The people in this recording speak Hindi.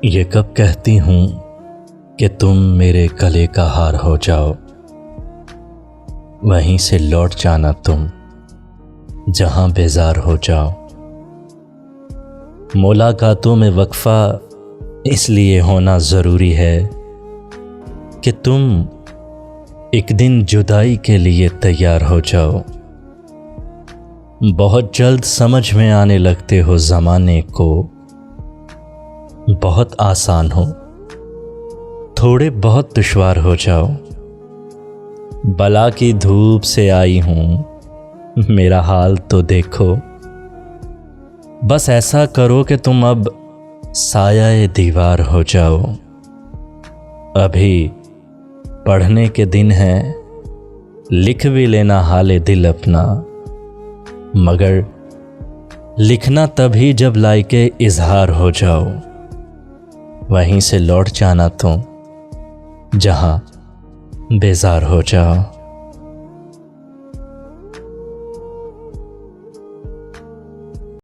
ये कब कहती हूँ कि तुम मेरे गले का हार हो जाओ, वहीं से लौट जाना तुम जहां बेजार हो जाओ। मुलाकातों में वक्फा इसलिए होना ज़रूरी है कि तुम एक दिन जुदाई के लिए तैयार हो जाओ। बहुत जल्द समझ में आने लगते हो ज़माने को, बहुत आसान हो, थोड़े बहुत दुश्वार हो जाओ। बला की धूप से आई हूँ, मेरा हाल तो देखो। बस ऐसा करो कि तुम अब साया दीवार हो जाओ। अभी पढ़ने के दिन है, लिख भी लेना हाले दिल अपना, मगर लिखना तभी जब लायके इजहार हो जाओ। वहीं से लौट जाना तुम जहां बेजार हो जाओ।